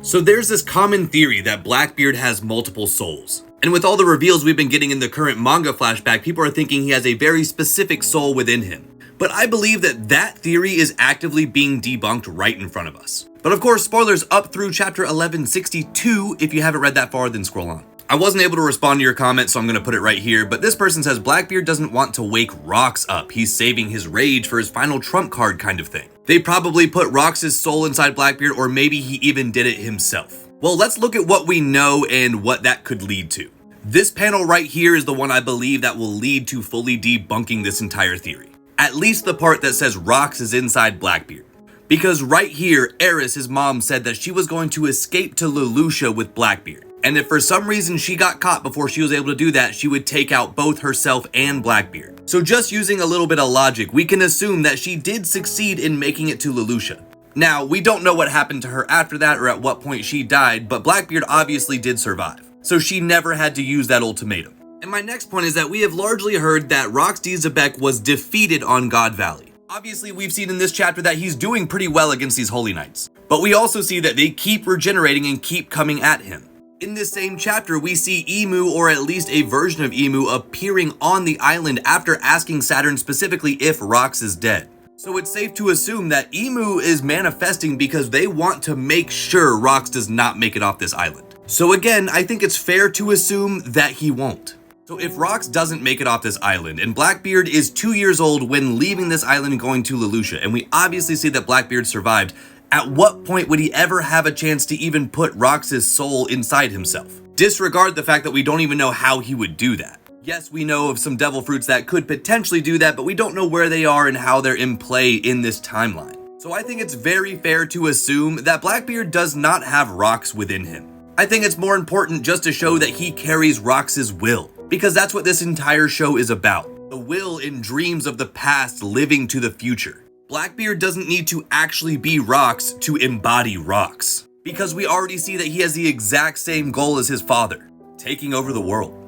So there's this common theory that Blackbeard has multiple souls. And with all the reveals we've been getting in the current manga flashback, people are thinking he has a very specific soul within him. But I believe that that theory is actively being debunked right in front of us. But of course, spoilers up through chapter 1162. If you haven't read that far, then scroll on. I wasn't able to respond to your comment, so I'm going to put it right here, but this person says Blackbeard doesn't want to wake Rox up. He's saving his rage for his final trump card kind of thing. They probably put Rox's soul inside Blackbeard, or maybe he even did it himself. Well, let's look at what we know and what that could lead to. This panel right here is the one I believe that will lead to fully debunking this entire theory. At least the part that says Rox is inside Blackbeard. Because right here, Eris, his mom, said that she was going to escape to Lelouch with Blackbeard. And if for some reason she got caught before she was able to do that, she would take out both herself and Blackbeard. So just using a little bit of logic, we can assume that she did succeed in making it to Lelouch. Now, we don't know what happened to her after that or at what point she died, but Blackbeard obviously did survive. So she never had to use that ultimatum. And my next point is that we have largely heard that Rox D. Xebec was defeated on God Valley. Obviously, we've seen in this chapter that he's doing pretty well against these Holy Knights. But we also see that they keep regenerating and keep coming at him. In this same chapter, we see Emu, or at least a version of Emu, appearing on the island after asking Saturn specifically if Rox is dead. So it's safe to assume that Emu is manifesting because they want to make sure Rox does not make it off this island. So again, I think it's fair to assume that he won't. So if Rox doesn't make it off this island, and Blackbeard is 2 years old when leaving this island and going to Lelouch, and we obviously see that Blackbeard survived, at what point would he ever have a chance to even put Rox's soul inside himself? Disregard the fact that we don't even know how he would do that. Yes, we know of some devil fruits that could potentially do that, but we don't know where they are and how they're in play in this timeline. So I think it's very fair to assume that Blackbeard does not have Rox within him. I think it's more important just to show that he carries Rox's will, because that's what this entire show is about. The will and dreams of the past living to the future. Blackbeard doesn't need to actually be Rox to embody Rox, because we already see that he has the exact same goal as his father, taking over the world.